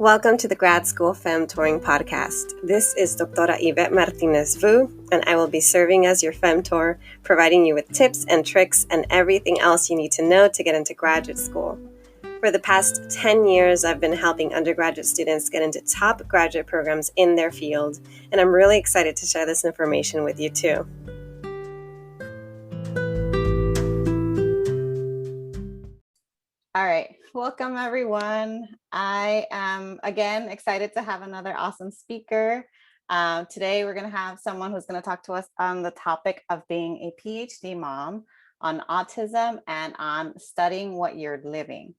Welcome to the Grad School Fem Touring Podcast. This is Doctora Yvette Martinez Vu, and I will be serving as your Fem Tour, providing you with tips and tricks and everything else you need to know to get into graduate school. For the past 10 years, I've been helping undergraduate students get into top graduate programs in their field, and I'm really excited to share this information with you too. All right, welcome everyone. I am again excited to have another awesome speaker. Today we're going to have someone who's going to talk to us on the topic of being a PhD mom, on autism, and on studying what you're living.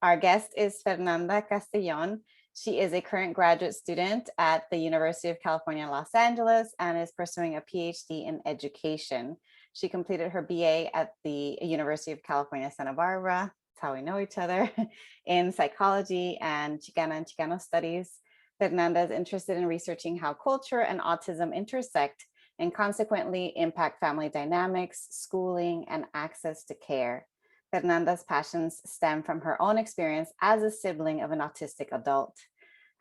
Our guest is Fernanda Castellon. She is a current graduate student at the University of California, Los Angeles, and is pursuing a PhD in education. She completed her BA at the University of California, Santa Barbara. That's how we know each other, in psychology and Chicana and Chicano studies. Fernanda is interested in researching how culture and autism intersect and consequently impact family dynamics, schooling, and access to care. Fernanda's passions stem from her own experience as a sibling of an autistic adult.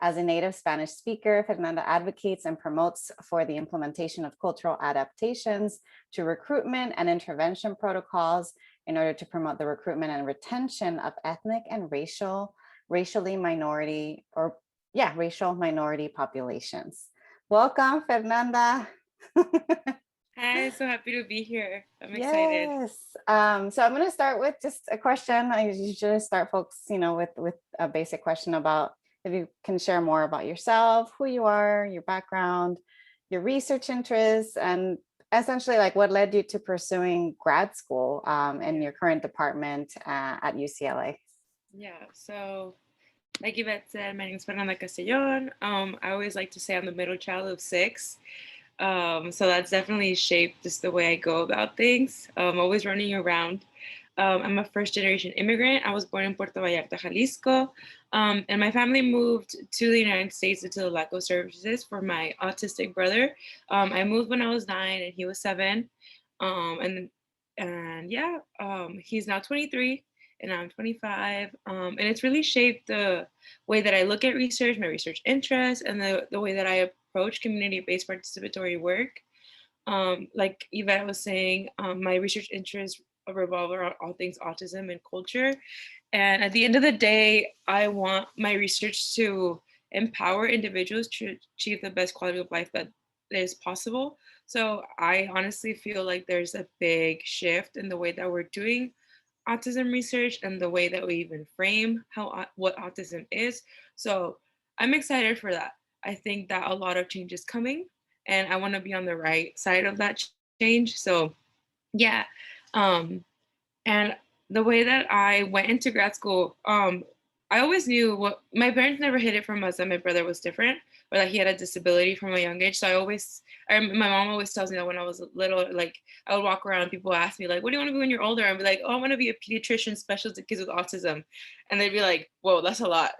As a native Spanish speaker, Fernanda advocates and promotes for the implementation of cultural adaptations to recruitment and intervention protocols in order to promote the recruitment and retention of ethnic and racial minority populations. Welcome, Fernanda. Hi, so happy to be here. I'm excited. Yes. So I'm going to start with just a question. I usually start folks, with a basic question about if you can share more about yourself, who you are, your background, your research interests, and essentially like what led you to pursuing grad school in your current department at UCLA. Yeah, so like Yvette said, my name is Fernanda Castellon. I always like to say I'm the middle child of 6. So that's definitely shaped just the way I go about things. Always running around. I'm a first generation immigrant. I was born in Puerto Vallarta, Jalisco. And my family moved to the United States due to the lack of services for my autistic brother. I moved when I was 9 and he was 7. He's now 23 and I'm 25. And it's really shaped the way that I look at research, my research interests, and the way that I approach community-based participatory work. Like Yvette was saying, my research interests revolve around all things autism and culture. And at the end of the day, I want my research to empower individuals to achieve the best quality of life that is possible. So I honestly feel like there's a big shift in the way that we're doing autism research and the way that we even frame what autism is. So I'm excited for that. I think that a lot of change is coming and I want to be on the right side of that change. So yeah. And the way that I went into grad school, I always knew what my parents never hid it from us that my brother was different or that he had a disability from a young age. So my mom always tells me that when I was little, like I would walk around and people ask me like, what do you want to be when you're older? I'd be like, oh, I want to be a pediatrician specialist to kids with autism. And they'd be like, whoa, that's a lot.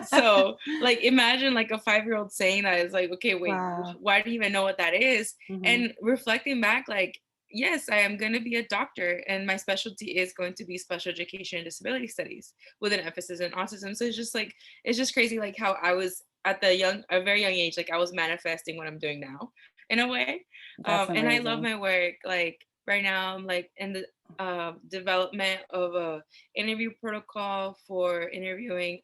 So like, imagine like a 5-year-old saying that is like, okay, wait, wow. Why do you even know what that is? Mm-hmm. And reflecting back, like, yes, I am going to be a doctor and my specialty is going to be special education and disability studies with an emphasis in autism. So it's just crazy like how I was at a very young age, like I was manifesting what I'm doing now in a way. And I love my work. Like right now I'm like in the development of a interview protocol for interviewing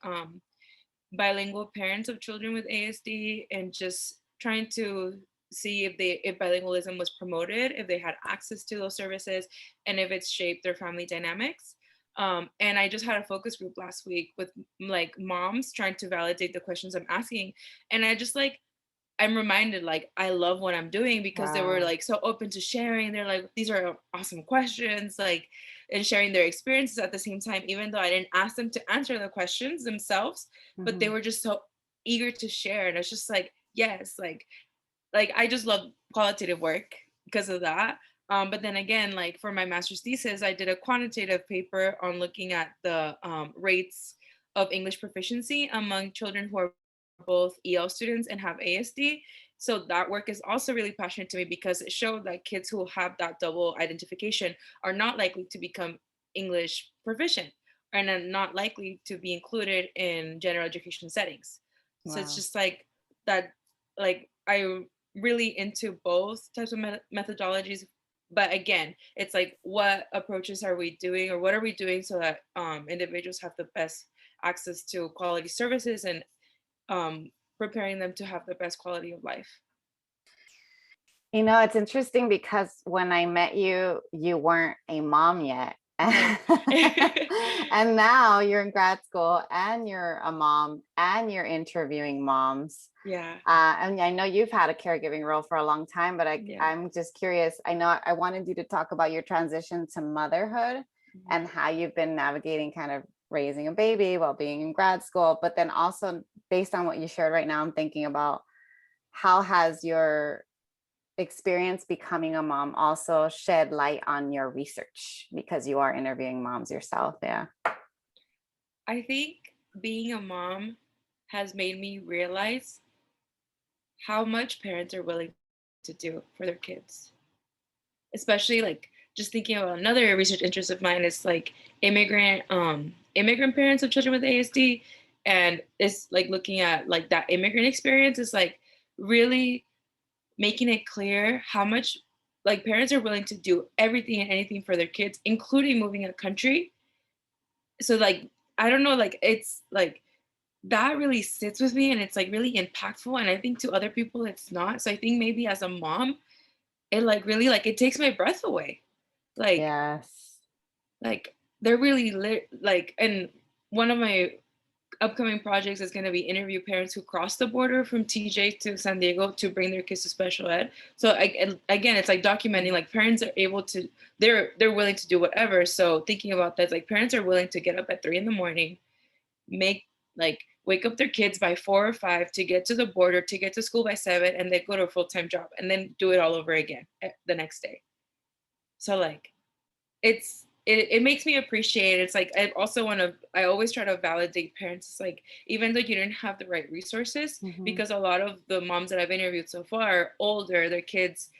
bilingual parents of children with ASD and just trying to see if bilingualism was promoted, if they had access to those services, and if it's shaped their family dynamics. And I just had a focus group last week with like moms trying to validate the questions I'm asking. And I'm reminded like I love what I'm doing because they were like so open to sharing. They're like, these are awesome questions, like, and sharing their experiences at the same time, even though I didn't ask them to answer the questions themselves, but they were just so eager to share. And it's just like, yes, like I just love qualitative work because of that. But then again, like for my master's thesis, I did a quantitative paper on looking at the rates of English proficiency among children who are both EL students and have ASD. So that work is also really passionate to me because it showed that kids who have that double identification are not likely to become English proficient and are not likely to be included in general education settings. So it's Wow. just like that, like I'm really into both types of methodologies. But again, it's like, what approaches are we doing, or what are we doing so that individuals have the best access to quality services, and preparing them to have the best quality of life. You know, it's interesting because when I met you, you weren't a mom yet. No. And now you're in grad school and you're a mom and you're interviewing moms. Yeah. And I know you've had a caregiving role for a long time, but Yeah. I'm just curious. I know I wanted you to talk about your transition to motherhood and how you've been navigating kind of raising a baby while being in grad school. But then also, based on what you shared right now, I'm thinking about how has your experience becoming a mom also shed light on your research, because you are interviewing moms yourself. Yeah. I think being a mom has made me realize how much parents are willing to do for their kids. Especially like just thinking about another research interest of mine is like immigrant parents of children with ASD, and it's like looking at like that immigrant experience is like really making it clear how much like parents are willing to do everything and anything for their kids, including moving a country. So like I don't know, like it's like that really sits with me, and it's like really impactful, and I think to other people it's not. So I think maybe as a mom, it like really like it takes my breath away. Like Yes. like they're really like, and one of my upcoming projects is going to be interview parents who cross the border from TJ to San Diego to bring their kids to special ed. So again, it's like documenting like parents are able to, they're willing to do whatever. So thinking about that, like parents are willing to get up at 3 a.m, make like wake up their kids by 4 or 5 to get to the border, to get to school by 7, and then go to a full-time job and then do it all over again the next day. So like it makes me appreciate it. It's like I always try to validate parents. It's like, even though you didn't have the right resources, because a lot of the moms that I've interviewed so far are older, their kids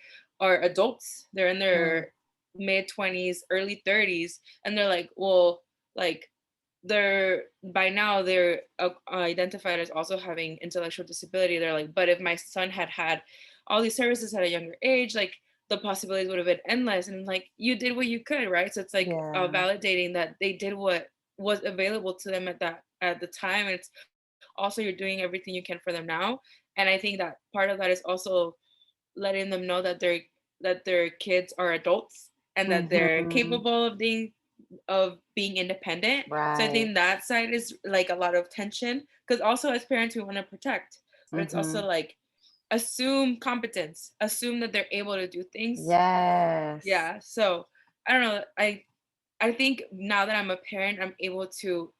are adults, they're in their mid-20s, early 30s, and they're like, well, like they're identified as also having intellectual disability. They're like, but if my son had all these services at a younger age, like the possibilities would have been endless. And like, you did what you could, right? So it's like validating that they did what was available to them at the time, and it's also you're doing everything you can for them now. And I think that part of that is also letting them know that their kids are adults and that they're capable of being independent. Right. So I think that side is like a lot of tension, because also as parents we want to protect, but it's also like assume competence, assume that they're able to do things. Yes. Yeah. So I don't know. I think now that I'm a parent, I'm able to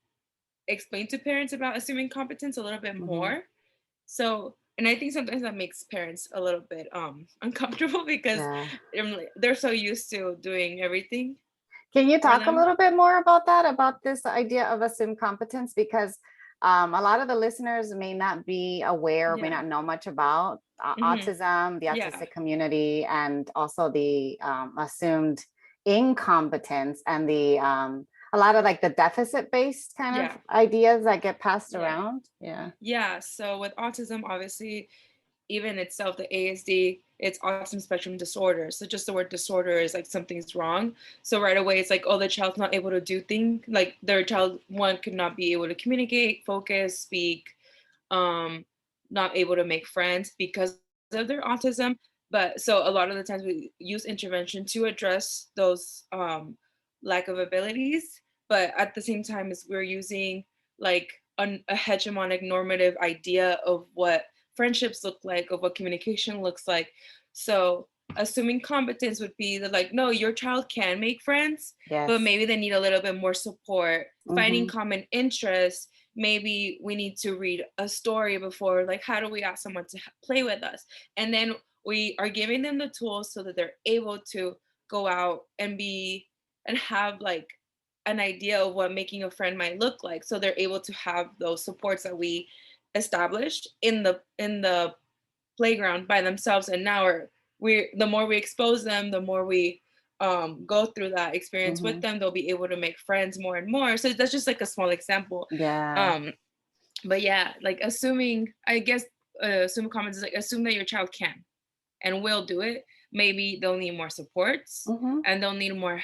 explain to parents about assuming competence a little bit more. So, and I think sometimes that makes parents a little bit uncomfortable, because they're so used to doing everything. Can you talk a little bit more about that, about this idea of assumed competence? Because a lot of the listeners may not be aware, may not know much about autism, the autistic community, and also the assumed incompetence and the a lot of like the deficit-based kind of ideas that get passed around. Yeah. So with autism, obviously, even itself, the ASD, it's autism spectrum disorder. So just the word disorder is like something's wrong. So right away, it's like, oh, the child's not able to do things. Like their child, one, could not be able to communicate, focus, speak, not able to make friends because of their autism. But so a lot of the times we use intervention to address those lack of abilities. But at the same time, as we're using like a hegemonic normative idea of what friendships look like, of what communication looks like. So assuming competence would be that like, no, your child can make friends, but maybe they need a little bit more support, finding common interests. Maybe we need to read a story before, like, how do we ask someone to play with us? And then we are giving them the tools so that they're able to go out and be and have like an idea of what making a friend might look like. So they're able to have those supports that we established in the playground by themselves. And now we're the more we expose them, the more we go through that experience with them, they'll be able to make friends more and more. So that's just like a small example. But yeah, like assuming, I guess, assume comments is like assume that your child can and will do it. Maybe they'll need more supports, and they'll need more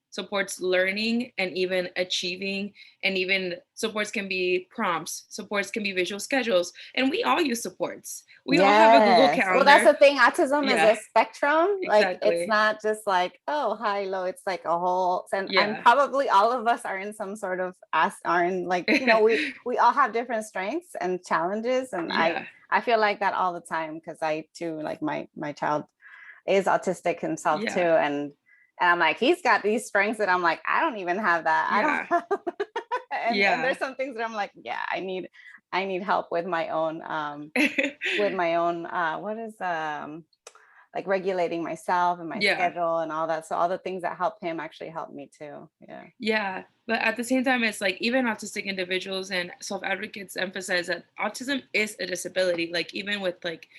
supports learning and even achieving, and even supports can be prompts, supports can be visual schedules, and we all use supports. We all have a Google Calendar. Well, that's the thing. Autism is a spectrum. Like Exactly. it's not just like, oh, high, low. It's like a whole, and probably all of us are in some sort of are in like, you know, we all have different strengths and challenges. And I feel like that all the time, because I too, like my child is autistic himself too. And I'm like, he's got these strengths that I'm like, I don't even have that. I don't have and there's some things that I'm like, I need help with my own what is like regulating myself and my schedule and all that. So all the things that help him actually help me too. But at the same time, it's like even autistic individuals and self-advocates emphasize that autism is a disability. Like even with like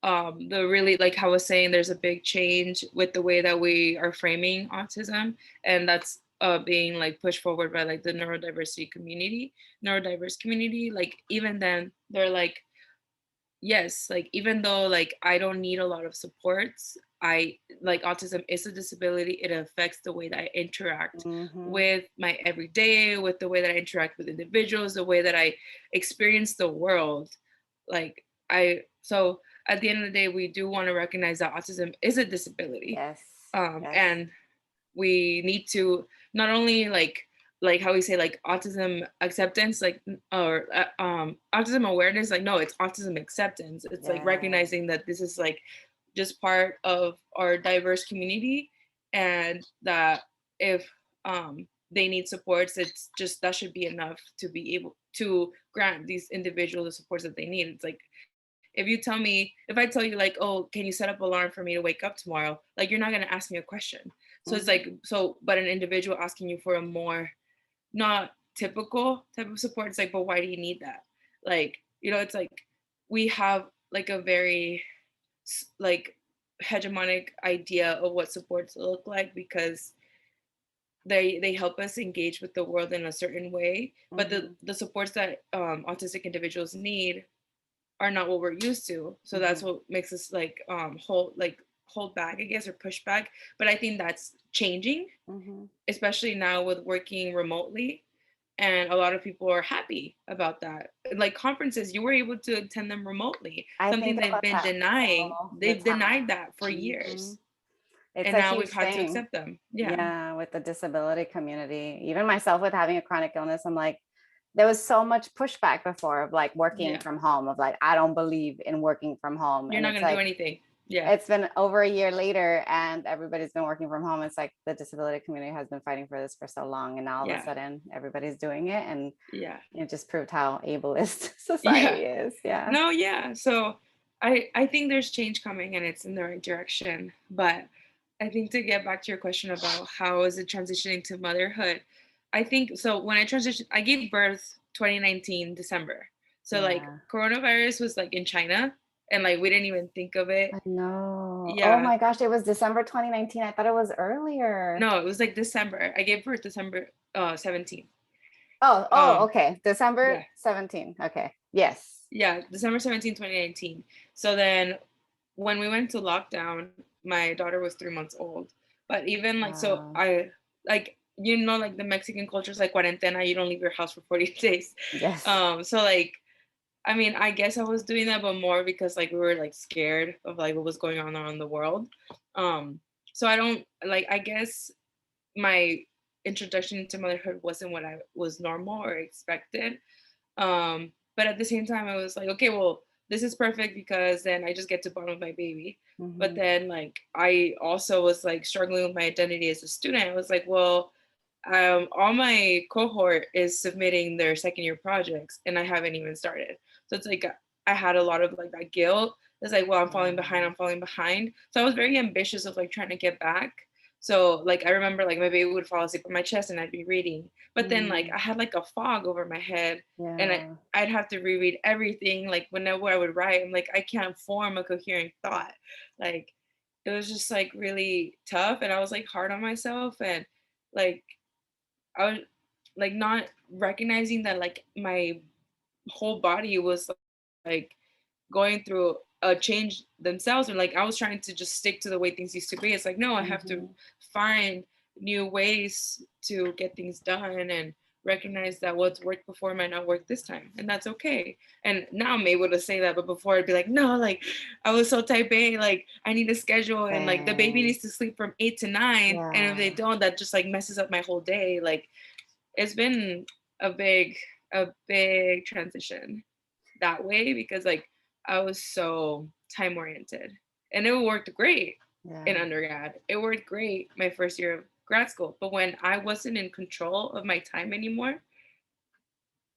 the really, like how I was saying, there's a big change with the way that we are framing autism, and that's being like pushed forward by like the neurodiverse community. Like even then they're like, yes, like even though like I don't need a lot of supports, I like autism is a disability. It affects the way that I interact with my everyday, with the way that I interact with individuals, the way that I experience the world. Like so at the end of the day, we do want to recognize that autism is a disability. And we need to not only like how we say like autism acceptance, like or autism awareness, like no, it's autism acceptance. It's like recognizing that this is like just part of our diverse community, and that if they need supports, it's just that should be enough to be able to grant these individuals the supports that they need. It's like if I tell you like, oh, can you set up an alarm for me to wake up tomorrow? Like you're not gonna ask me a question. So it's like, but an individual asking you for a more not typical type of support, it's like, but why do you need that? Like, you know, it's like we have like a very like hegemonic idea of what supports look like, because they help us engage with the world in a certain way, but the supports that autistic individuals need are not what we're used to. So that's what makes us like hold back, I guess, or push back. But I think that's changing, especially now with working remotely. And a lot of people are happy about that. Like conferences, you were able to attend them remotely. Something they've been denying. They've denied that for years. It's and now we've had to accept them. With the disability community. Even myself with having a chronic illness, I'm like, there was so much pushback before of like working from home, of like, I don't believe in working from home. You're not going to do anything. It's been over a year later and everybody's been working from home. It's like the disability community has been fighting for this for so long, and now all of a sudden everybody's doing it, and it just proved how ableist society is. So I think there's change coming and it's in the right direction. But I think to get back to your question about how is it transitioning to motherhood, I think so. When I transitioned, I gave birth 2019 December. So like coronavirus was like in China, and like we didn't even think of it. I know. Oh my gosh, it was December 2019. I thought it was earlier. No, it was like December. I gave birth December 17th. Okay. December 17th. Okay. Yes. Yeah, December 17th, 2019. So then when we went to lockdown, my daughter was 3 months old. But even like so I like, you know, like the Mexican culture is like cuarentena, you don't leave your house for 40 days. Yes. So like, I mean, I guess I was doing that, but more because like we were like scared of like what was going on around the world. So I don't like, I guess my introduction to motherhood wasn't what I was normal or expected. But at the same time, I was like, okay, well, this is perfect because then I just get to bond with my baby. But then like, I also was like struggling with my identity as a student. I was like, well, all my cohort is submitting their second year projects and I haven't even started. So it's like, I had a lot of like that guilt. It's like, well, I'm falling behind. So I was very ambitious of like trying to get back. So like, I remember like my baby would fall asleep on my chest and I'd be reading, but then like I had like a fog over my head and I'd have to reread everything. Like whenever I would write, I'm like, I can't form a coherent thought. Like, it was just like really tough, and I was like hard on myself, and like I was like not recognizing that like my whole body was like going through a change themselves, and like I was trying to just stick to the way things used to be. It's like, no, I have to find new ways to get things done and recognize that what's worked before might not work this time, and that's okay. And now I'm able to say that, but before I'd be like, no, like I was so type A, like I need a schedule, and like the baby needs to sleep from 8 to 9, and if they don't, that just like messes up my whole day. Like it's been a big transition that way, because like I was so time oriented, and it worked great in undergrad. It worked great my first year of grad school, but when I wasn't in control of my time anymore,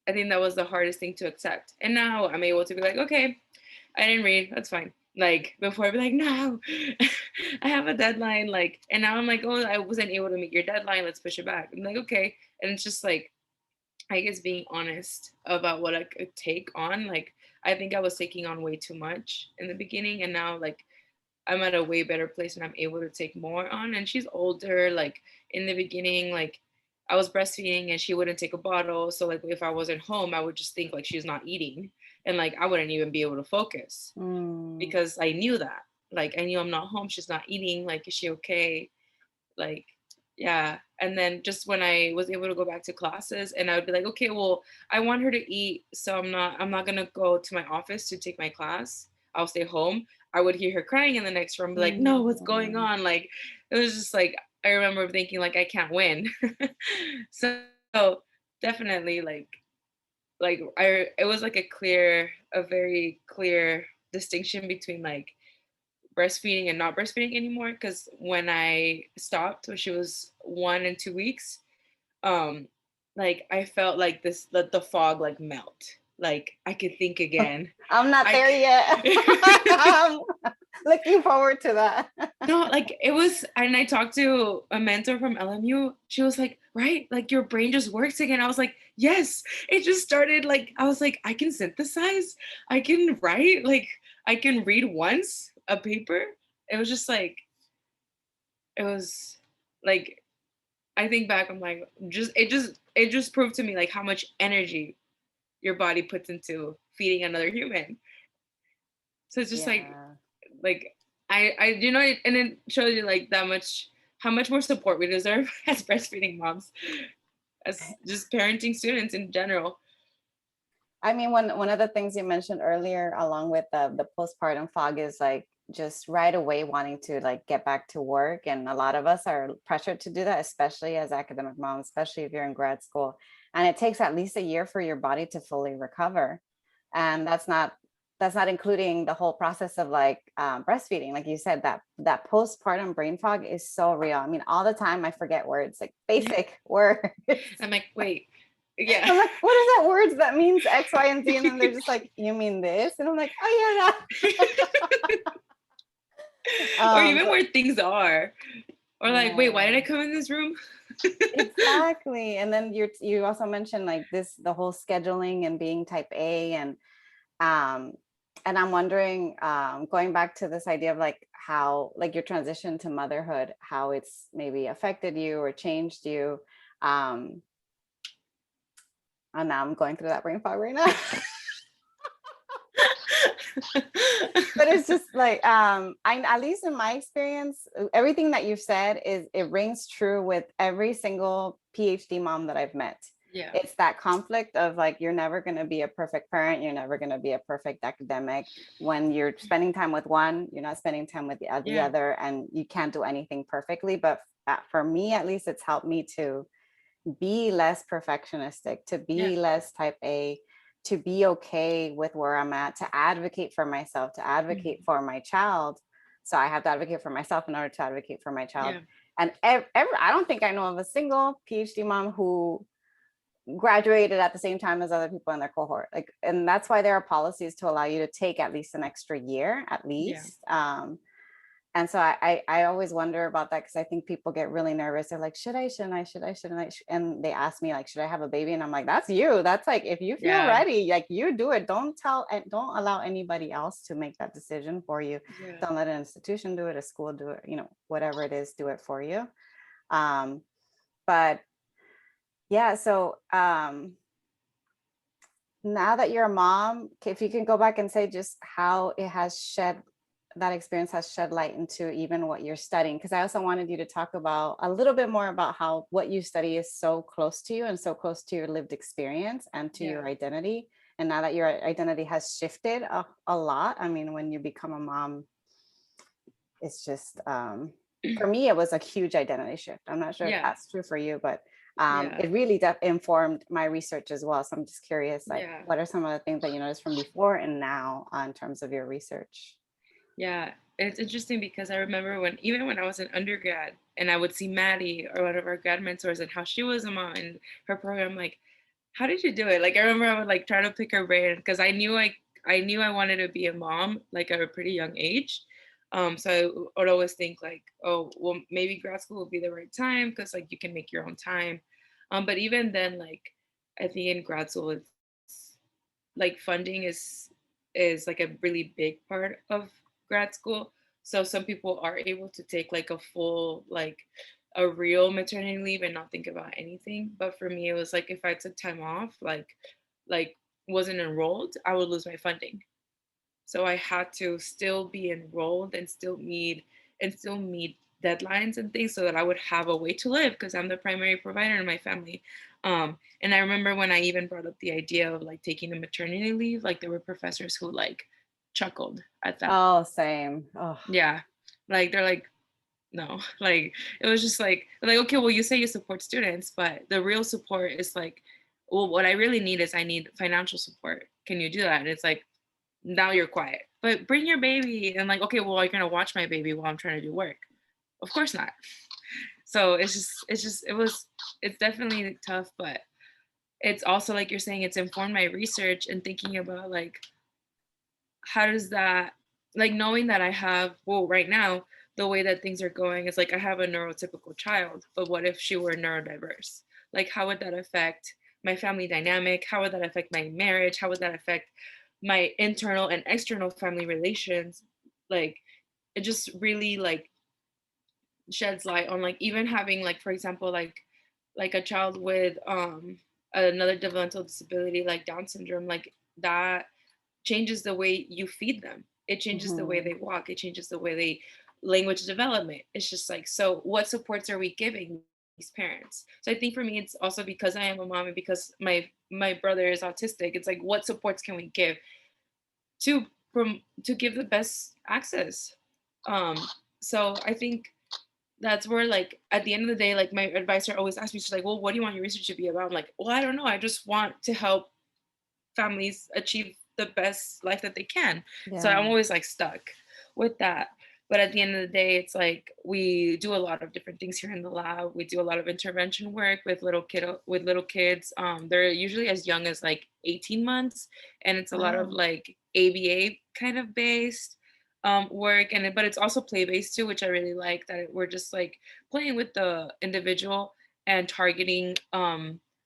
I think that was the hardest thing to accept. And now I'm able to be like, okay, I didn't read, that's fine. Like before I'd be like, no, I have a deadline, like, and now I'm like, oh, I wasn't able to meet your deadline, let's push it back. I'm like, okay. And it's just like, I guess being honest about what I could take on. Like I think I was taking on way too much in the beginning, and now like I'm at a way better place and I'm able to take more on. And she's older. Like in the beginning, like I was breastfeeding and she wouldn't take a bottle. So like if I wasn't home, I would just think like she's not eating, and like I wouldn't even be able to focus because I knew that. Like I knew I'm not home, she's not eating. Like, is she okay? Like, yeah. And then just when I was able to go back to classes, and I would be like, okay, well, I want her to eat, so I'm not gonna go to my office to take my class, I'll stay home. I would hear her crying in the next room, be like, no, what's going on? Like it was just like, I remember thinking like I can't win. So definitely like it was like a very clear distinction between like breastfeeding and not breastfeeding anymore. Because when I stopped, when she was 1 and 2 weeks, like I felt like the fog like melt. Like I could think again. I'm not there yet. I'm looking forward to that. No, like it was, and I talked to a mentor from LMU. She was like, right, like your brain just works again. I was like, yes, it just started. Like I was like, I can synthesize, I can write, like I can read once a paper. It was just like, it was like, I think back, I'm like, it just proved to me like how much energy your body puts into feeding another human. So it's just like I you know, and it shows you like that much, how much more support we deserve as breastfeeding moms, as just parenting students in general. I mean, one of the things you mentioned earlier, along with the postpartum fog, is like just right away wanting to like get back to work. And a lot of us are pressured to do that, especially as academic moms, especially if you're in grad school. And it takes at least a year for your body to fully recover. And that's not including the whole process of like breastfeeding. Like you said, that postpartum brain fog is so real. I mean, all the time I forget words, like basic words. I'm like, wait. Yeah. I'm like, what is that words that means X, Y, and Z? And then they're just like, you mean this? And I'm like, oh yeah, yeah. Or even where things are. Or like, wait, why did I come in this room? Exactly. And then you also mentioned like the whole scheduling and being type A, and I'm wondering, going back to this idea of like how like your transition to motherhood, how it's maybe affected you or changed you. And now I'm going through that brain fog right now. But it's just like, at least in my experience, everything that you've said it rings true with every single PhD mom that I've met. Yeah. It's that conflict of like, you're never going to be a perfect parent. You're never going to be a perfect academic. When you're spending time with one, you're not spending time with the other, and you can't do anything perfectly. But for me, at least, it's helped me to be less perfectionistic, to be less type A, to be okay with where I'm at, to advocate for myself, to advocate for my child. So I have to advocate for myself in order to advocate for my child. And I don't think I know of a single PhD mom who graduated at the same time as other people in their cohort. Like, and that's why there are policies to allow you to take at least an extra year, at least. And so I always wonder about that, because I think people get really nervous. They're like, should I, shouldn't I, should I, shouldn't I? And they ask me like, should I have a baby? And I'm like, that's you. That's like, if you feel Yeah. ready, like you do it. Don't allow anybody else to make that decision for you. Yeah. Don't let an institution do it, a school do it, whatever it is, do it for you. But yeah, so now that you're a mom, if you can go back and say just how that experience has shed light into even what you're studying, because I also wanted you to talk about a little bit more about how what you study is so close to you and so close to your lived experience and to your identity. And now that your identity has shifted a lot, I mean, when you become a mom, it's just, for me, it was a huge identity shift. I'm not sure if that's true for you, but it really informed my research as well. So I'm just curious, like, what are some of the things that you noticed from before and now in terms of your research? Yeah, it's interesting because I remember even when I was an undergrad and I would see Maddie, or one of our grad mentors, and how she was a mom in her program, like, how did you do it? Like, I remember I would like try to pick her brain, because I knew I wanted to be a mom like at a pretty young age. So I would always think like, oh, well, maybe grad school will be the right time, because like you can make your own time. But even then, like, I think in grad school, it's like funding is like a really big part of grad school. So some people are able to take like a full, like a real maternity leave and not think about anything. But for me, it was like if I took time off, like wasn't enrolled, I would lose my funding. So I had to still be enrolled and still meet deadlines and things so that I would have a way to live, because I'm the primary provider in my family. And I remember when I even brought up the idea of like taking a maternity leave, like there were professors who like chuckled at that. Oh, same. Oh. Yeah. Like they're like, no, like it was just like, okay, well, you say you support students, but the real support is like, well, what I really need is I need financial support. Can you do that? And it's like, now you're quiet, but bring your baby. And like, okay, well, you're gonna watch my baby while I'm trying to do work? Of course not. So it's definitely tough, but it's also like you're saying, it's informed my research and thinking about like, how does that, like knowing that I have, well, right now, the way that things are going is like, I have a neurotypical child, but what if she were neurodiverse? Like, how would that affect my family dynamic? How would that affect my marriage? How would that affect my internal and external family relations? Like, it just really like sheds light on like even having like, for example, like a child with another developmental disability like Down syndrome, like that changes the way you feed them. It changes the way they walk. It changes the way they language development. It's just like, so what supports are we giving these parents? So I think for me, it's also because I am a mom and because my brother is autistic. It's like, what supports can we give to give the best access? So I think that's where, like, at the end of the day, like my advisor always asks me, she's like, well, what do you want your research to be about? I'm like, well, I don't know. I just want to help families achieve the best life that they can. Yeah. So I'm always like stuck with that. But at the end of the day, it's like we do a lot of different things here in the lab. We do a lot of intervention work with little kids. They're usually as young as like 18 months, and it's a lot of like ABA kind of based work, but it's also play based too, which I really like. That we're just like playing with the individual and targeting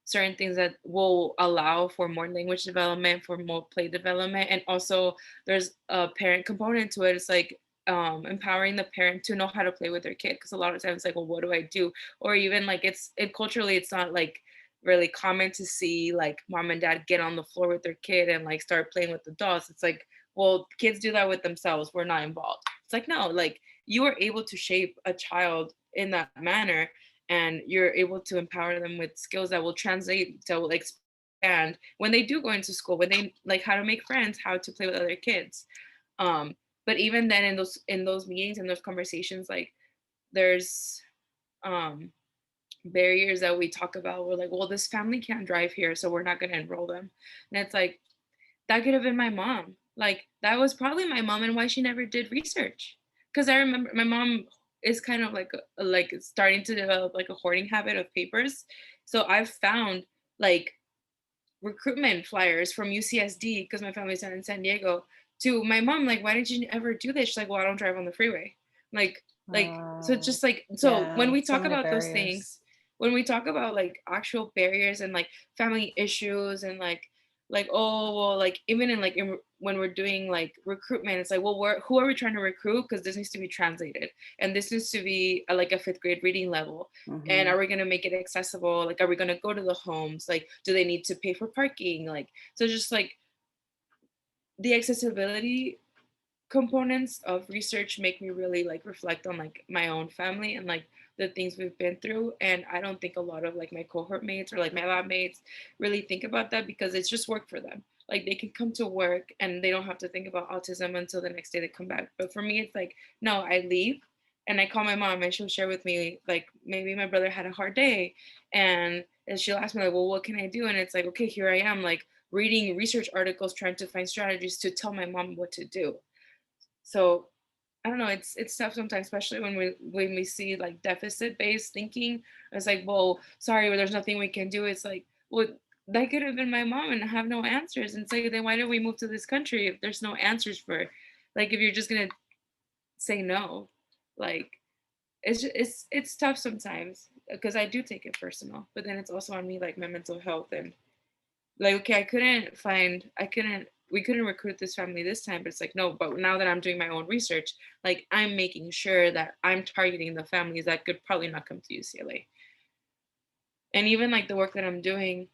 certain things that will allow for more language development, for more play development. And also there's a parent component to it. It's like empowering the parent to know how to play with their kid, because a lot of times like, well, what do I do? Or even like culturally it's not like really common to see like mom and dad get on the floor with their kid and like start playing with the dolls. It's like, well, kids do that with themselves, we're not involved. It's like, no, like you are able to shape a child in that manner, and you're able to empower them with skills that will translate, that will expand when they do go into school, when they like how to make friends, how to play with other kids. But even then in those meetings and those conversations, like there's barriers that we talk about. We're like, well, this family can't drive here, so we're not going to enroll them. And it's like, that could have been my mom. Like that was probably my mom, and why she never did research. Because I remember my mom is kind of like starting to develop like a hoarding habit of papers. So I've found like recruitment flyers from UCSD, because my family's in San Diego, to my mom, like, why didn't you ever do this? She's like, well, I don't drive on the freeway. Like so just like, so when we so talk many about those barriers. things, when we talk about like actual barriers and like family issues and like oh well, like even in like when we're doing like recruitment, it's like, well, who are we trying to recruit, because this needs to be translated and this needs to be like a 5th grade reading level. And are we going to make it accessible? Like, are we going to go to the homes? Like, do they need to pay for parking? Like, so just like the accessibility components of research make me really like reflect on like my own family and like the things we've been through. And I don't think a lot of like my cohort mates or like my lab mates really think about that, because it's just work for them. Like, they can come to work and they don't have to think about autism until the next day they come back. But for me, it's like, no, I leave and I call my mom and she'll share with me like, maybe my brother had a hard day, and she'll ask me like, well, what can I do? And it's like, okay, here I am, like reading research articles, trying to find strategies to tell my mom what to do. So I don't know, it's tough sometimes, especially when we see like deficit-based thinking. It's like, well, sorry, but there's nothing we can do. It's like, well, that could have been my mom and have no answers. And it's like, then why did we move to this country if there's no answers for, like, if you're just gonna say no? Like, it's tough sometimes, because I do take it personal, but then it's also on me, like my mental health. And like, okay, we couldn't recruit this family this time, but it's like, no, but now that I'm doing my own research, like I'm making sure that I'm targeting the families that could probably not come to UCLA. And even like the work that I'm doing,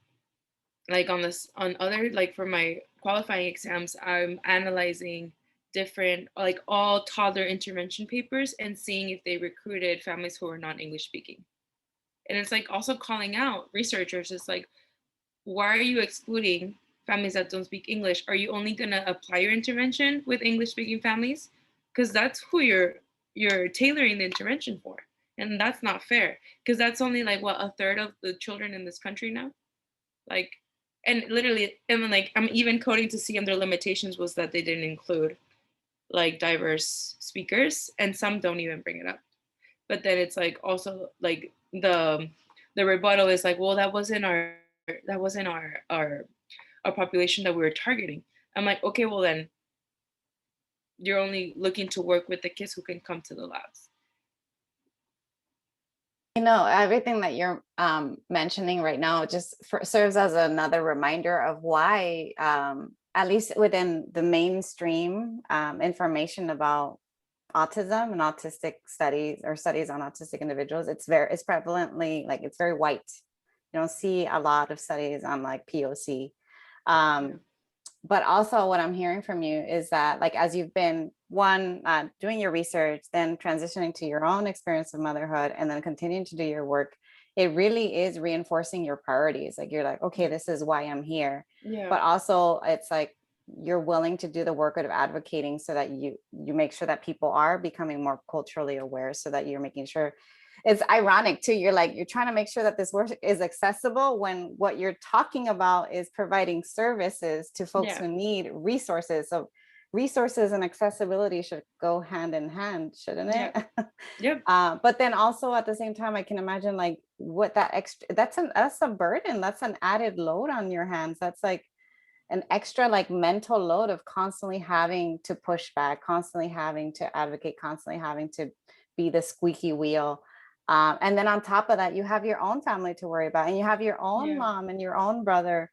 like on other, like for my qualifying exams, I'm analyzing different, like all toddler intervention papers and seeing if they recruited families who are not English speaking. And it's like also calling out researchers. It's like, why are you excluding families that don't speak English? Are you only going to apply your intervention with English speaking families? Because that's who you're tailoring the intervention for. And that's not fair, because that's only like what, a third of the children in this country now. Like, and literally, and like I'm even coding to see, and their limitations was that they didn't include like diverse speakers, and some don't even bring it up. But then it's like also like the rebuttal is like, well, that wasn't our population that we were targeting. I'm like, okay, well then you're only looking to work with the kids who can come to the labs. You know, everything that you're mentioning right now just serves as another reminder of why, at least within the mainstream information about autism and autistic studies, or studies on autistic individuals, it's prevalently, like, it's very white. You don't see a lot of studies on like POC. But also what I'm hearing from you is that, like, as you've been doing your research, then transitioning to your own experience of motherhood, and then continuing to do your work, it really is reinforcing your priorities. Like, you're like, okay, this is why I'm here. Yeah. But also it's like, you're willing to do the work of advocating so that you make sure that people are becoming more culturally aware, so that you're making sure. It's ironic too. You're like, you're trying to make sure that this work is accessible, when what you're talking about is providing services to folks who need resources. So resources and accessibility should go hand in hand, shouldn't it? Yep. But then also at the same time, I can imagine like what that extra, that's a burden, that's an added load on your hands. That's like an extra like mental load of constantly having to push back, constantly having to advocate, constantly having to be the squeaky wheel. And then on top of that, you have your own family to worry about, and you have your own mom and your own brother,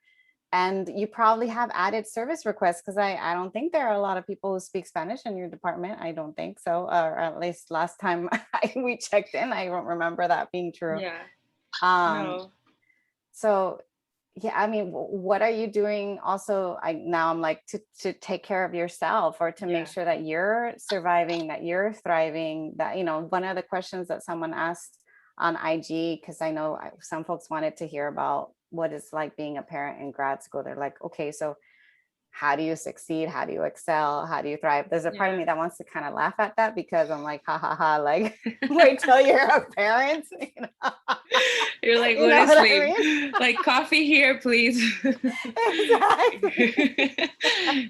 and you probably have added service requests, because I don't think there are a lot of people who speak Spanish in your department. I don't think so, or at least last time we checked in, I don't remember that being true. No. So yeah, I mean, what are you doing also? Now I'm like, to take care of yourself, or to make sure that you're surviving, that you're thriving. That, you know, one of the questions that someone asked on IG, because I know some folks wanted to hear about what it's like being a parent in grad school. They're like, okay, so how do you succeed? How do you excel? How do you thrive? There's a part of me that wants to kind of laugh at that, because I'm like, ha ha ha, like, wait till you're a parent. You know? You're like, what is sleep? I mean? Like, coffee here, please. Exactly.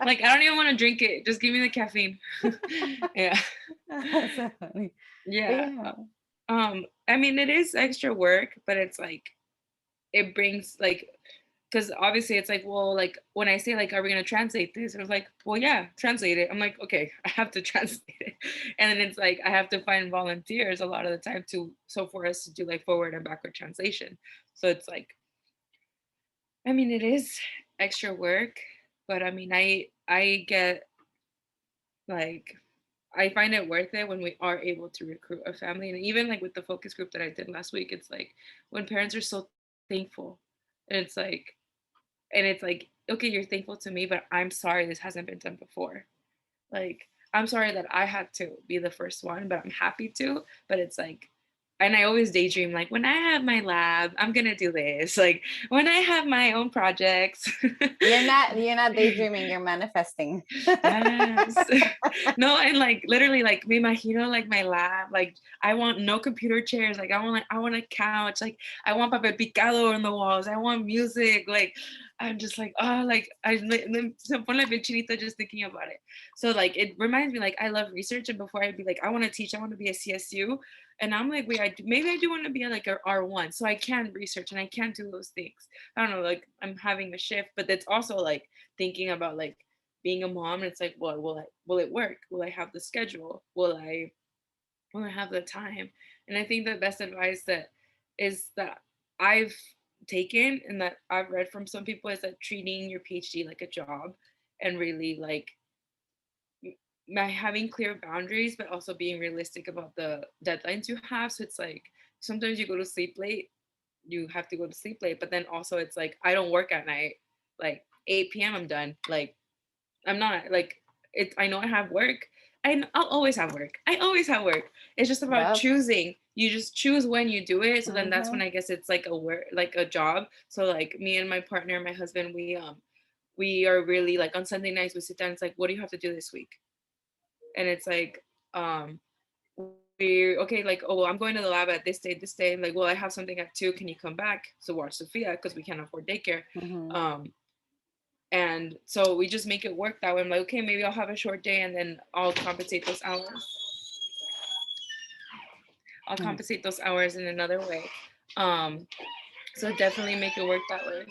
Like, I don't even want to drink it. Just give me the caffeine. Yeah. That's so funny. Yeah. I mean, it is extra work, but it's like, it brings like, because obviously it's like, well, like when I say like, are we gonna translate this? It was like, well, yeah, translate it. I'm like, okay, I have to translate it. And then it's like I have to find volunteers a lot of the time for us to do like forward and backward translation. So it's like, I mean, it is extra work, but I mean, I get like, I find it worth it when we are able to recruit a family. And even like with the focus group that I did last week, it's like when parents are so thankful, and it's like, okay, you're thankful to me, but I'm sorry this hasn't been done before. Like, I'm sorry that I had to be the first one, but I'm happy to. But it's like, and I always daydream, like, when I have my lab, I'm gonna do this. Like, when I have my own projects. You're not daydreaming, you're manifesting. Yes. No, and like literally, like, me imagino like my lab. Like, I want no computer chairs. Like, I want a couch. Like, I want papel picado on the walls. I want music. Like, I'm just like, oh, like se pone la piel chinita just thinking about it. So like it reminds me, like, I love research, and before I'd be like, I want to teach, I want to be a CSU. And I'm like, wait, maybe I do want to be like a R1, so I can research and I can do those things. I don't know, like I'm having a shift, but it's also like thinking about like being a mom, and it's like, well, will it work? Will I have the schedule? Will I have the time? And I think the best advice that I've taken and that I've read from some people is that treating your PhD like a job, and really like by having clear boundaries, but also being realistic about the deadlines you have. So it's like sometimes you go to sleep late, you have to go to sleep late, but then also it's like I don't work at night. Like 8 p.m. I'm done. Like I'm not like it. I know I have work. I'll always have work. I always have work. It's just about Yep. choosing. You just choose when you do it. So then that's when Mhm. I guess it's like a work, like a job. So like me and my partner, my husband, we are really like on Sunday nights we sit down. It's like, what do you have to do this week? And it's like, um, we're okay. Like, oh, well, I'm going to the lab at this day. Like, well, I have something at 2. Can you come back to watch Sophia because we can't afford daycare? Mhm. And so we just make it work that way. I'm like, okay, maybe I'll have a short day and then I'll compensate those hours. I'll compensate those hours in another way. So definitely make it work that way.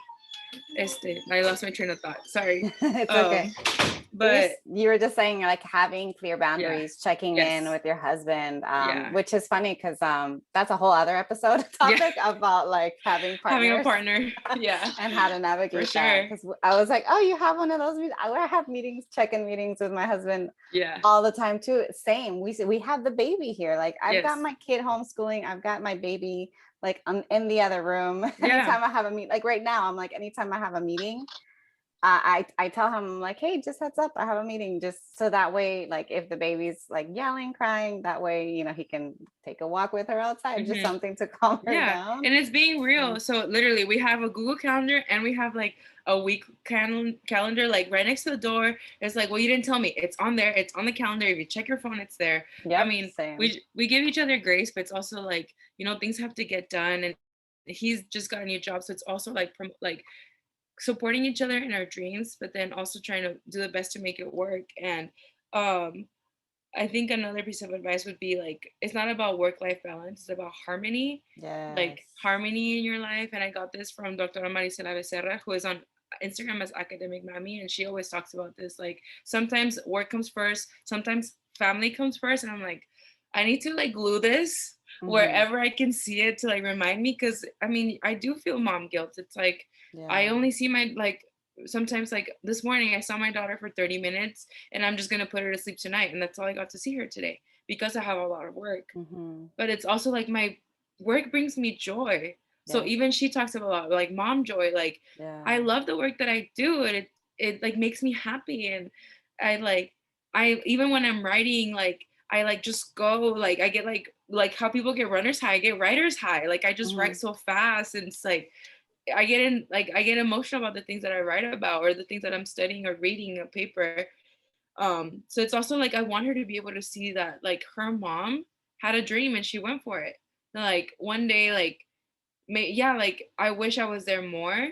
I lost my train of thought. Sorry. It's okay. But you were just saying like having clear boundaries, checking in Yes. with your husband, Yeah. which is funny because that's a whole other episode topic about like having partners. Having a partner. Yeah. And how to navigate For that. sure. Because I was like, oh, you have one of those meetings. I have meetings, check-in meetings with my husband Yeah. all the time too. Same. We have the baby here. Like I've Yes. got my kid homeschooling. I've got my baby like in the other room. Yeah. Anytime I have a meet, like right now, I'm like, anytime I have a meeting, I tell him, I'm like, hey, just heads up, I have a meeting, just so that way, like if the baby's like yelling, crying, that way, you know, he can take a walk with her outside, just something to calm her down. And it's being real. So literally we have a Google Calendar and we have like a week calendar like right next to the door. It's like, well, you didn't tell me. It's on there. It's on the calendar. If you check your phone, it's there. Yep, I mean, same. we give each other grace, but it's also like, you know, things have to get done, and he's just got a new job, so it's also like supporting each other in our dreams, but then also trying to do the best to make it work. And I think another piece of advice would be like, it's not about work-life balance, it's about harmony. Yes. Like harmony in your life. And I got this from Dr. Maricela Becerra, who is on Instagram as Academic Mammy, and she always talks about this. Like sometimes work comes first, sometimes family comes first, and I'm like, I need to like glue this wherever I can see it to like remind me, because I mean, I do feel mom guilt. It's like I only see my like sometimes like this morning I saw my daughter for 30 minutes and I'm just going to put her to sleep tonight, and that's all I got to see her today because I have a lot of work. But it's also like my work brings me joy. So even she talks about like mom joy, like I love the work that I do, and it like makes me happy. And I even when I'm writing, like I like just go, like I get like how people get runner's high, I get writer's high. Like I just write so fast, and it's like I get emotional about the things that I write about or the things that I'm studying or reading a paper. So it's also like I want her to be able to see that like her mom had a dream and she went for it. And, like one day, like like I wish I was there more,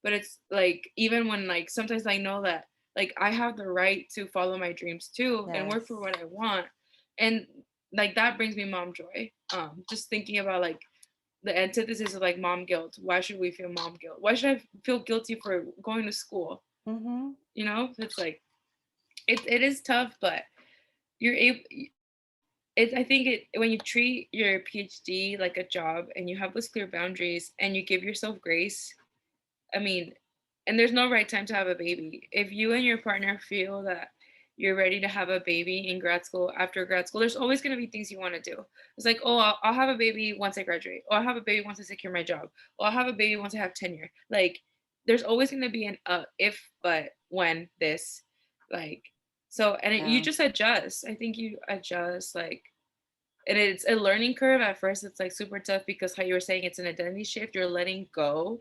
but it's like even when like sometimes I know that like I have the right to follow my dreams too and work for what I want, and like that brings me mom joy. Just thinking about like the antithesis of like mom guilt. Why should we feel mom guilt? Why should I feel guilty for going to school? You know, it's like, it is tough, but you're able, I think when you treat your PhD like a job and you have those clear boundaries and you give yourself grace, I mean, and there's no right time to have a baby. If you and your partner feel that you're ready to have a baby in grad school, after grad school, there's always going to be things you want to do. It's like, oh, I'll have a baby once I graduate. Or I'll have a baby once I secure my job. Or I'll have a baby once I have tenure. Like, there's always going to be an if, but, when, this, like, so, and you just adjust. I think you adjust, like, and it's a learning curve. At first, it's like super tough because, how you were saying, it's an identity shift. You're letting go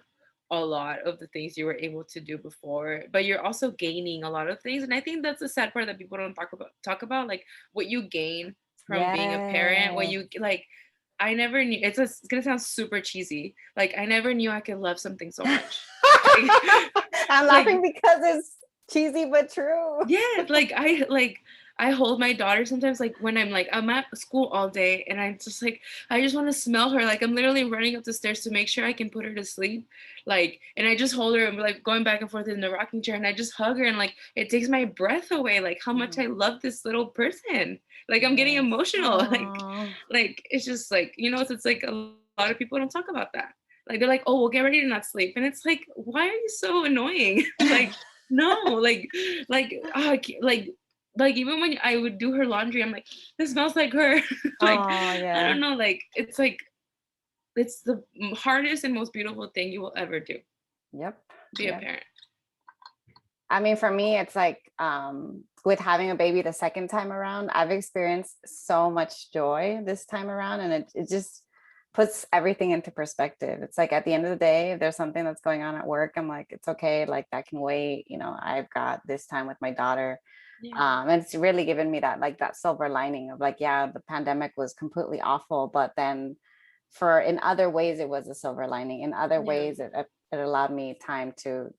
a lot of the things you were able to do before, but you're also gaining a lot of things. And I think that's the sad part that people don't talk about, like what you gain from being a parent. When you, like, I never knew, it's gonna sound super cheesy, like I never knew I could love something so much. I'm laughing because it's cheesy but true. Yeah, I hold my daughter sometimes, like when I'm at school all day and I just want to smell her. Like I'm literally running up the stairs to make sure I can put her to sleep. Like, and I just hold her and like going back and forth in the rocking chair and I just hug her and like it takes my breath away, like how much I love this little person. Like I'm getting emotional. Like it's just like, it's like a lot of people don't talk about that. Like they're like, oh, we'll get ready to not sleep. And it's like, why are you so annoying? Like, no, like even when I would do her laundry, I'm like, this smells like her. Like, I don't know, like it's the hardest and most beautiful thing you will ever do. Be a parent. I mean, for me, it's like with having a baby the second time around, I've experienced so much joy this time around, and it just puts everything into perspective. It's like at the end of the day, if there's something that's going on at work, I'm like, it's okay, like that can wait. I've got this time with my daughter. And it's really given me that silver lining of like, yeah, the pandemic was completely awful, but then in other ways it was a silver lining. In other ways it allowed me time to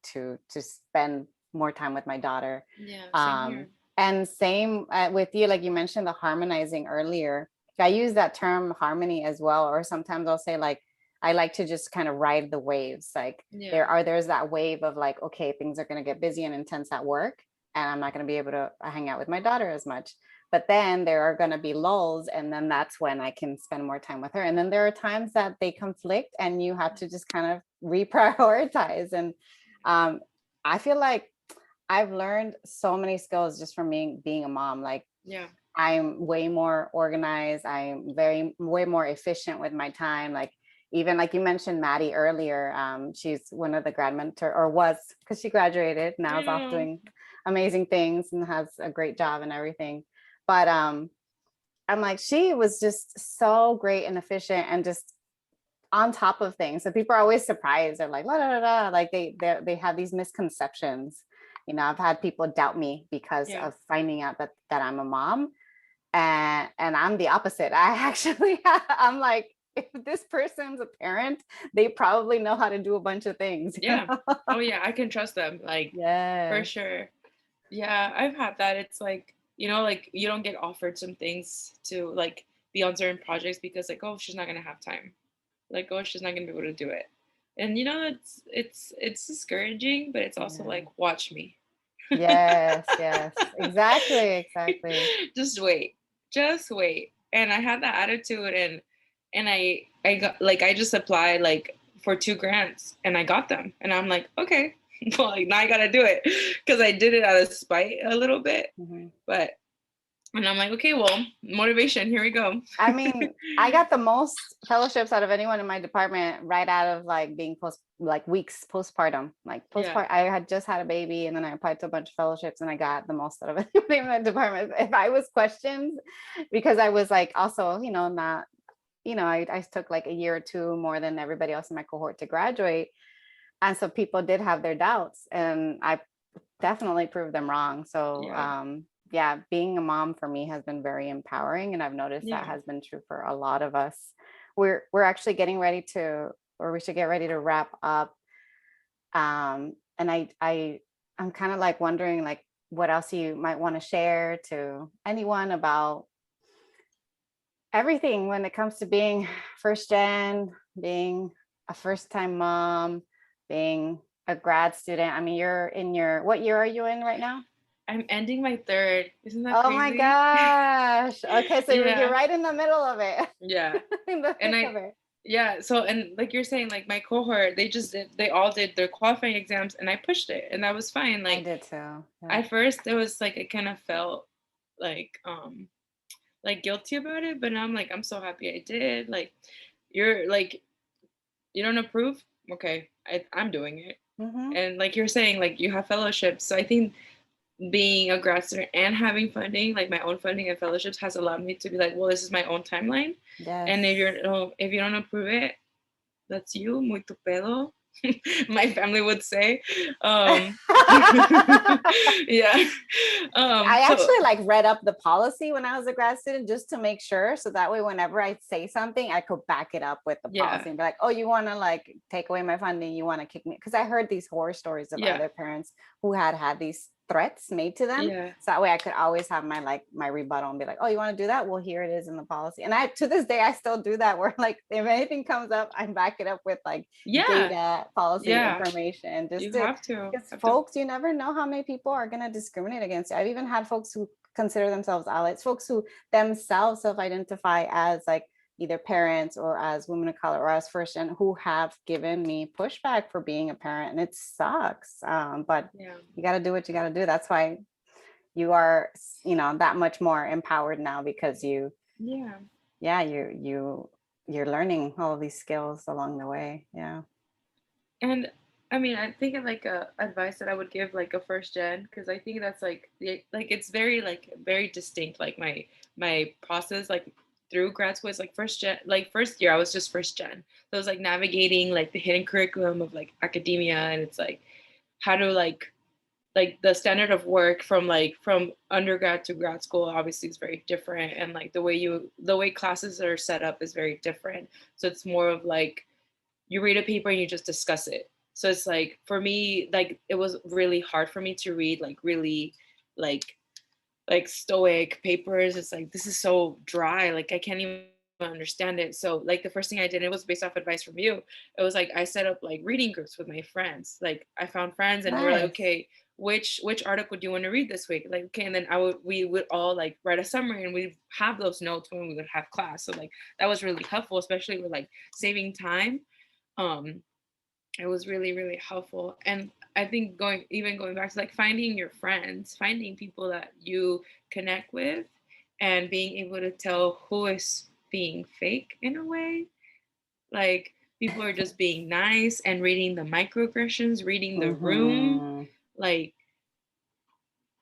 spend more time with my daughter. Same here. And same with you, like you mentioned the harmonizing earlier. I use that term harmony as well, or sometimes I'll say like I like to just kind of ride the waves. Like there's that wave of like, okay, things are going to get busy and intense at work and I'm not going to be able to hang out with my daughter as much. But then there are going to be lulls, and then that's when I can spend more time with her. And then there are times that they conflict and you have to just kind of reprioritize. And I feel like I've learned so many skills just from being a mom. Like, I'm way more organized. I'm way more efficient with my time. Like, even like you mentioned Maddie earlier, she's one of the grad mentor, or was, because she graduated, now is off doing amazing things and has a great job and everything. But I'm like, she was just so great and efficient and just on top of things. So people are always surprised. They're like, la, la, la, la. Like they have these misconceptions. I've had people doubt me because of finding out that I'm a mom. And I'm the opposite. I'm like, if this person's a parent, they probably know how to do a bunch of things. Oh yeah, I can trust them. Like, for sure. Yeah, I've had that. It's like, like you don't get offered some things to like be on certain projects because like, oh, she's not gonna have time. Like, oh, she's not gonna be able to do it. And it's discouraging, but it's also like, watch me. Yes, exactly. Just wait. And I had that attitude, and I got, like, I just applied like for 2 grants and I got them, and I'm like, okay, well, like, now I gotta do it, because I did it out of spite a little bit. But and I'm like, okay, well, motivation, here we go. I mean, I got the most fellowships out of anyone in my department right out of like being weeks postpartum. Like I had just had a baby, and then I applied to a bunch of fellowships and I got the most out of anyone in my department. If I was questioned, because I was like also, not, I took like a year or 2 more than everybody else in my cohort to graduate. And so people did have their doubts, and I definitely proved them wrong. So being a mom for me has been very empowering, and I've noticed that has been true for a lot of us. We're actually getting ready to, or we should get ready to wrap up. And I'm kind of like wondering like what else you might want to share to anyone about everything when it comes to being first gen, being a first time mom, being a grad student. I mean, you're in what year are you in right now? I'm ending my third. Isn't that Oh my crazy? gosh. Okay, so you're right in the middle of it. Yeah. In the And thick of it. yeah, so, and like you're saying, like my cohort, they all did their qualifying exams, and I pushed it, and that was fine. Like I did too. Yeah. at first it was like, I kind of felt like guilty about it, but now I'm like, I'm so happy I did. Like, you're like, you don't approve? Okay, I'm doing it. And like you're saying, like you have fellowships. So I think being a grad student and having funding, like my own funding and fellowships, has allowed me to be like, well, this is my own timeline. Yes. And if you don't approve it, that's you, muy tu pedo. My family would say. Yeah. I actually like read up the policy when I was a grad student just to make sure. So that way, whenever I say something, I could back it up with the policy and be like, oh, you want to like take away my funding? You want to kick me? Because I heard these horror stories of other parents who had these threats made to them. So that way I could always have my rebuttal and be like, oh, you want to do that? Well, here it is in the policy. And to this day, I still do that, where like if anything comes up, I back it up with like data, policy, information. You have to. Because folks, you never know how many people are going to discriminate against you. I've even had folks who consider themselves allies, folks who themselves self-identify as like either parents or as women of color or as first gen, who have given me pushback for being a parent, and it sucks. But you got to do what you got to do. That's why you are, that much more empowered now, because you're learning all of these skills along the way. Yeah. And I mean, I think like advice that I would give like a first gen, because I think that's like it's very distinct. Like my process, like through grad school, is like first year I was just first gen. So it was like navigating like the hidden curriculum of like academia, and it's like how to like the standard of work from undergrad to grad school obviously is very different, and like the way classes are set up is very different. So it's more of like you read a paper and you just discuss it. So it's like, for me, like it was really hard for me to read like really like stoic papers. It's like, this is so dry, like I can't even understand it. So like the first thing I did, it was based off advice from you. It was like I set up like reading groups with my friends. Like I found friends and we're like, okay, which article do you want to read this week? Like, okay, and then we would all like write a summary, and we'd have those notes when we would have class. So like that was really helpful, especially with like saving time. It was really, really helpful. And I think going back to like finding your friends, finding people that you connect with, and being able to tell who is being fake in a way. Like people are just being nice and reading the microaggressions, reading the room. Like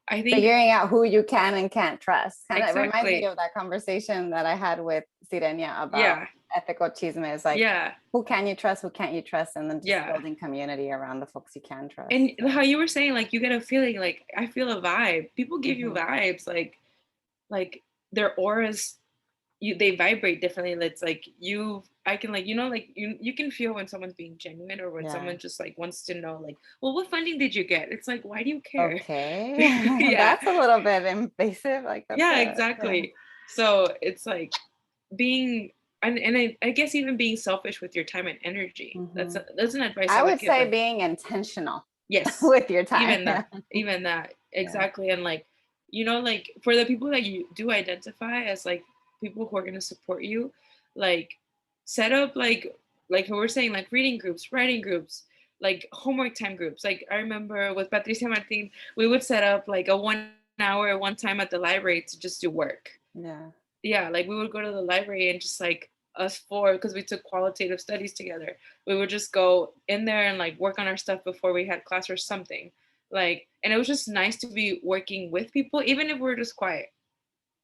I think figuring out who you can and can't trust. Kind of reminds me of that conversation that I had with Sirenia about ethical chisme. Is like, who can you trust, who can't you trust, and then just building community around the folks you can trust. And how you were saying, like you get a feeling, like I feel a vibe. People give you vibes, like their auras, they vibrate differently. It's like I can like, like you can feel when someone's being genuine, or when someone just like wants to know, like, well, what funding did you get? It's like, why do you care? Okay. That's a little bit invasive. Like exactly. So it's like being, and I guess even being selfish with your time and energy. That's an advice I would say, like, being intentional. Yes. With your time. Even that. Exactly. And like, like for the people that you do identify as like people who are going to support you, like set up like who we're saying, like reading groups, writing groups, like homework time groups. Like I remember with Patricia Martin, we would set up like a 1 hour one time at the library to just do work. Like we would go to the library and just like us four, because we took qualitative studies together, we would just go in there and like work on our stuff before we had class or something. Like, and it was just nice to be working with people, even if we're just quiet,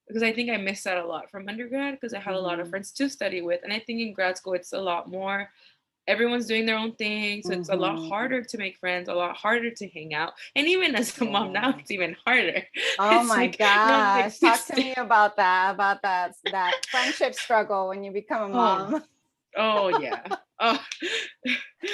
because I think I missed that a lot from undergrad, because I had a lot of friends to study with. And I think in grad school it's a lot more, everyone's doing their own thing, so it's a lot harder to make friends, a lot harder to hang out. And even as a mom now, it's even harder. Oh my gosh, talk to me about that friendship struggle when you become a mom. Oh yeah. Oh,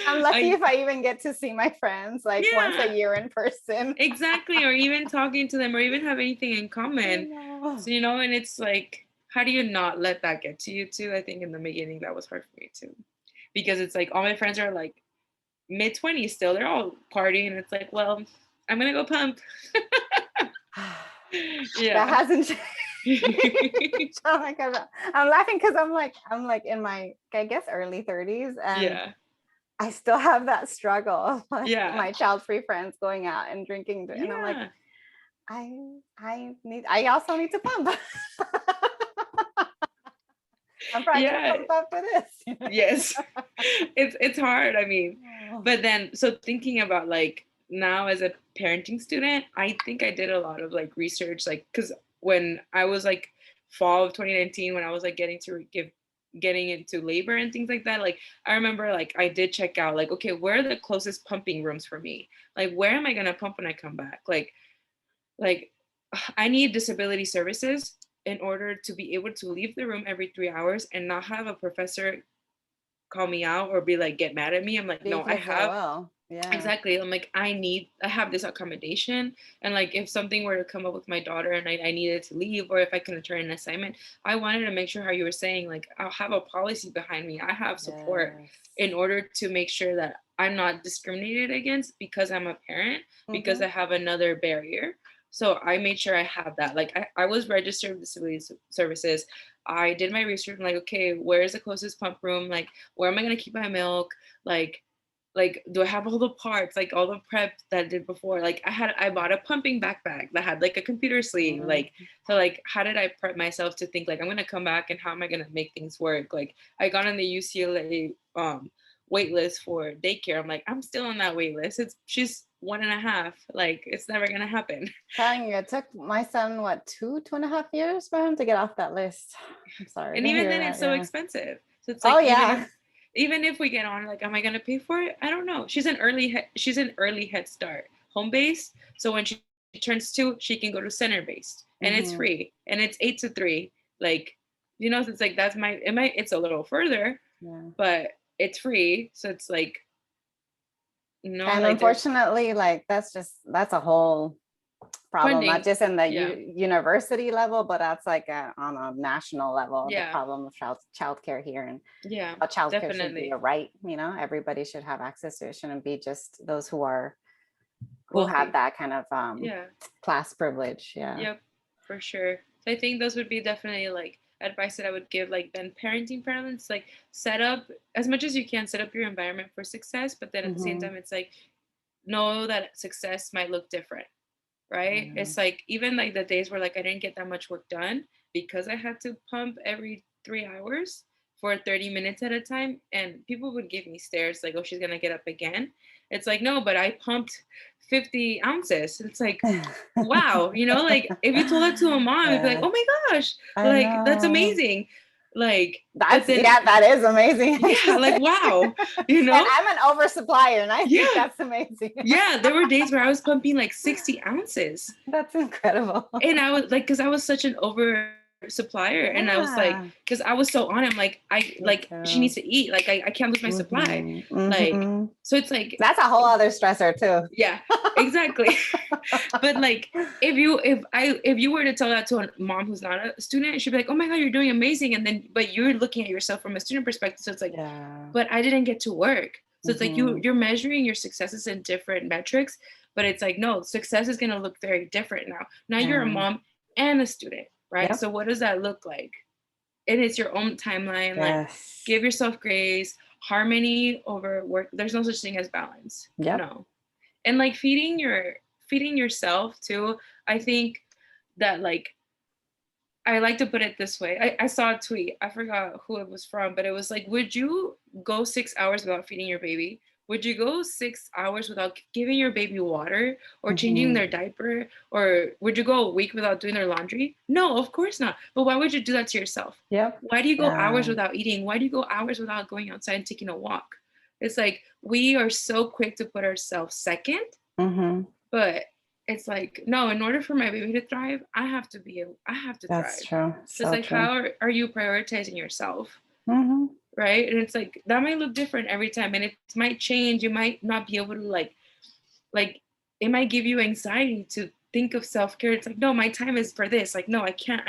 I'm lucky if I even get to see my friends like once a year in person. Exactly. Or even talking to them, or even have anything in common. So, and it's like, how do you not let that get to you too? I think in the beginning that was hard for me too, because it's like all my friends are like mid-20s still. They're all partying. It's like, well, I'm gonna go pump. That hasn't changed. Oh my God. I'm laughing because I'm like in my, I guess, early 30s, and I still have that struggle of like my child-free friends going out and drinking, and I'm like, I also need to pump. I'm probably gonna pump after this. Yes. It's hard. I mean, but then so thinking about like now as a parenting student, I think I did a lot of like research, like because when I was like fall of 2019, when I was like getting into labor and things like that, like I remember like I did check out like, okay, where are the closest pumping rooms for me? Like where am I gonna pump when I come back? Like I need disability services in order to be able to leave the room every 3 hours and not have a professor call me out or be like, get mad at me. I'm like, no, I have. Exactly. I'm like, I have this accommodation. And like, if something were to come up with my daughter and I needed to leave, or if I couldn't turn an assignment, I wanted to make sure, how you were saying, like, I'll have a policy behind me. I have support in order to make sure that I'm not discriminated against because I'm a parent, because I have another barrier. So I made sure I have that. Like I was registered with disability services. I did my research. I'm like, okay, where's the closest pump room? Like, where am I going to keep my milk? Like, do I have all the parts, like all the prep that I did before? Like I bought a pumping backpack that had like a computer sleeve. Like, so like, how did I prep myself to think like, I'm going to come back and how am I going to make things work? Like I got on the UCLA wait list for daycare. I'm like, I'm still on that wait list. She's 1.5. Like it's never going to happen. Telling you, it took my son, what, 2.5 years for him to get off that list. I'm sorry. And even then it's so expensive. So it's like, even if we get on, like, am I going to pay for it? I don't know. She's an early head start, home based. So when she turns 2, she can go to center based, and it's free, and it's 8 to 3. Like, you know, it's like, it's a little further, but it's free. So it's like, no. And like, unfortunately, like that's a whole problem, funding, not just in the university level, but that's like on a national level, the problem of childcare here, and childcare should be a right. You know, everybody should have access to it. It shouldn't be just those who have that kind of class privilege. Yep, for sure. So I think those would be definitely like advice that I would give, like then parenting parents, like set up as much as you can, set up your environment for success, but then at the same time, it's like know that success might look different. Right? It's like, even like the days where like I didn't get that much work done because I had to pump every 3 hours for 30 minutes at a time, and people would give me stares like, oh, she's gonna get up again. It's like, no, but I pumped 50 ounces. It's like, wow, you know, like if you told that to a mom, it'd be like, oh my gosh, like that's amazing. Like that is amazing. Yeah, like wow, you know. And I'm an oversupplier, and I think that's amazing. Yeah, there were days where I was pumping like 60 ounces. That's incredible. And I was like, because I was such an oversupplier, and I was like, because I was so on him, like she needs to eat, like I can't lose my supply, like so it's like that's a whole other stressor too. Yeah, exactly. But like if you were to tell that to a mom who's not a student, she'd be like, oh my god, you're doing amazing, and then but you're looking at yourself from a student perspective, so it's like, but I didn't get to work. So it's like you're measuring your successes in different metrics, but it's like, no, success is going to look very different now you're a mom and a student, right? So what does that look like? And it's your own timeline. Like give yourself grace. Harmony over work. There's no such thing as balance. No. And like feeding yourself too. I think that like, I like to put it this way. I saw a tweet. I forgot who it was from, but it was like, would you go 6 hours without feeding your baby? Would you go 6 hours without giving your baby water or changing their diaper? Or would you go a week without doing their laundry? No, of course not. But why would you do that to yourself? Why do you go hours without eating? Why do you go hours without going outside and taking a walk? It's like, we are so quick to put ourselves second, but it's like, no, in order for my baby to thrive, I have to thrive. That's true. So it's like, how are you prioritizing yourself? Right? And it's like, that might look different every time, and it might change. You might not be able to like it might give you anxiety to think of self-care. It's like, no, my time is for this. Like, no, I can't.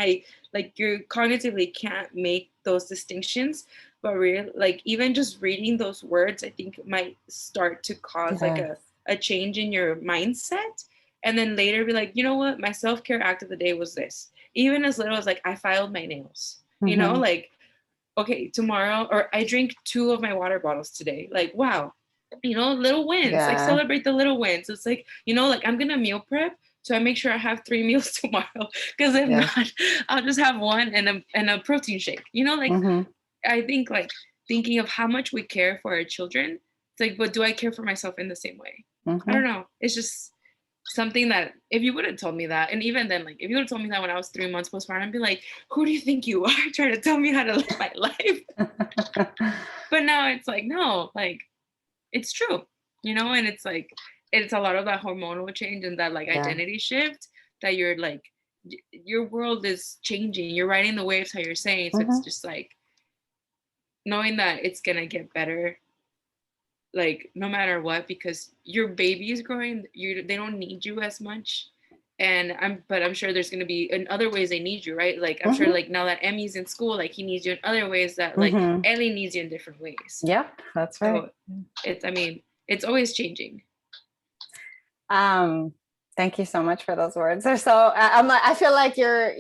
like you cognitively can't make those distinctions, but like even just reading those words, I think might start to cause like a change in your mindset. And then later be like, you know what, my self-care act of the day was this. Even as little as like I filed my nails, you know, like, okay, tomorrow, or I drink 2 of my water bottles today. Like, wow, you know, little wins, like celebrate the little wins. It's like, you know, like I'm going to meal prep. So I make sure I have 3 meals tomorrow. Because if not, I'll just have one and a protein shake. You know, like I think like thinking of how much we care for our children. It's like, but do I care for myself in the same way? I don't know. It's just something that if you would have told me that, and even then, like if you would have told me that when I was 3 months postpartum, I'd be like, who do you think you are trying to tell me how to live my life? But now it's like, no, like it's true, you know, and it's like, it's a lot of that hormonal change and that like identity shift that you're like, your world is changing. You're riding the waves, how you're saying. So it's just like knowing that it's going to get better, like no matter what, because your baby is growing, they don't need you as much. And I'm sure there's going to be in other ways they need you, right? Like I'm sure like now that Emmy's in school, like he needs you in other ways that like Ellie needs you in different ways. Yep, that's right. So it's always changing. Thank you so much for those words. They're so I feel like you're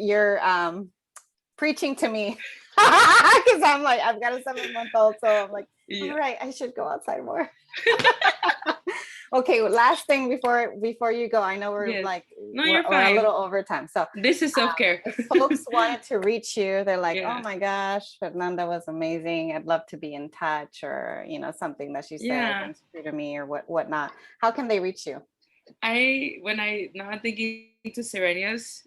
preaching to me because I'm like, I've got a 7-month-old, so I'm like, all right, I should go outside more. Okay, last thing before you go, I know we're like we're a little over time. So this is self-care. If folks wanted to reach you, they're like, oh my gosh, Fernanda was amazing. I'd love to be in touch, or you know, something that she said rings true to me, or whatnot. How can they reach you? Now I'm thinking to Serenia's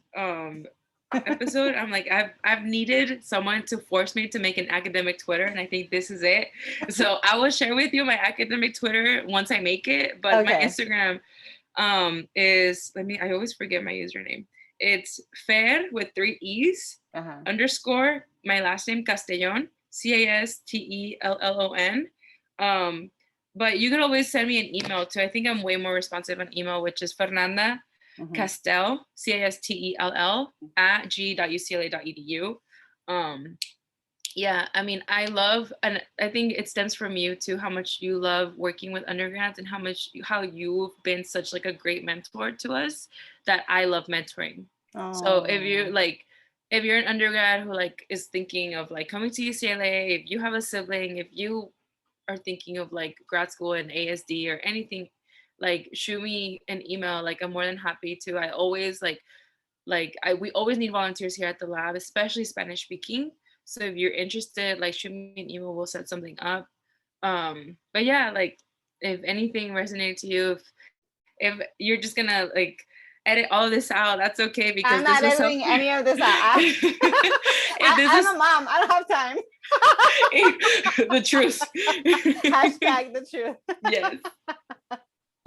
episode, I'm like, I've needed someone to force me to make an academic Twitter, and I think this is it. So I will share with you my academic Twitter once I make it, but my Instagram is, I always forget my username. It's Fer with 3 E's underscore my last name Castellón, Castellon. But you can always send me an email too. I think I'm way more responsive on email, which is Fernanda Castellón, Castell @g.ucla.edu. I mean, I love, and I think it stems from you too, how much you love working with undergrads and how you've been such like a great mentor to us, that I love mentoring. So if you're an undergrad who like is thinking of like coming to UCLA, if you have a sibling, if you are thinking of like grad school and ASD or anything, like shoot me an email. Like I'm more than happy to. I always we always need volunteers here at the lab, especially Spanish speaking. So if you're interested, like shoot me an email, we'll set something up. But yeah, like if anything resonated to you, if you're just gonna like edit all of this out, that's okay, because I'm not editing any of this out. I'm a mom. I don't have time. The truth. Hashtag the truth. Yes.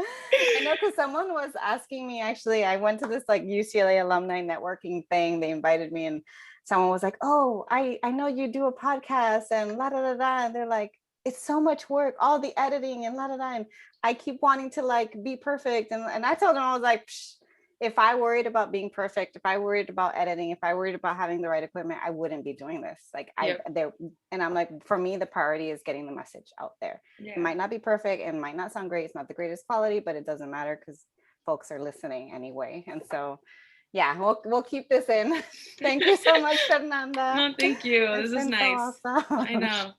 I know, because someone was asking me, actually, I went to this like UCLA alumni networking thing. They invited me, and someone was like, oh, I know you do a podcast and la da da da. And they're like, it's so much work, all the editing and la da da. And I keep wanting to like be perfect. And I told them, I was like, psh, if I worried about being perfect, if I worried about editing, if I worried about having the right equipment, I wouldn't be doing this. Like and I'm like, for me, the priority is getting the message out there. It might not be perfect, it might not sound great, it's not the greatest quality, but it doesn't matter because folks are listening anyway. And so yeah, we'll keep this in. Thank you so much, Fernanda. No, thank you. This is nice. So awesome. I know.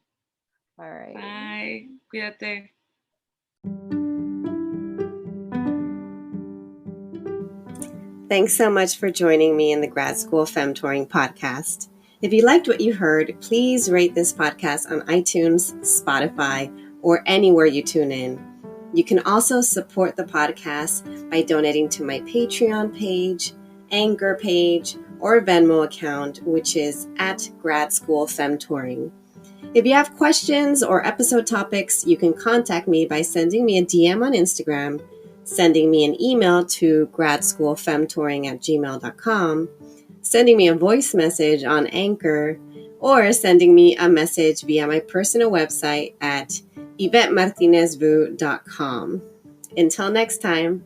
All right. Bye. Cuídate. Thanks so much for joining me in the Grad School Femtoring podcast. If you liked what you heard, please rate this podcast on iTunes, Spotify, or anywhere you tune in. You can also support the podcast by donating to my Patreon page, Anchor page, or Venmo account, which is at Grad School Femtoring. If you have questions or episode topics, you can contact me by sending me a DM on Instagram, sending me an email to gradschoolfemtoring@gmail.com, sending me a voice message on Anchor, or sending me a message via my personal website at YvetteMartinezvu.com. Until next time.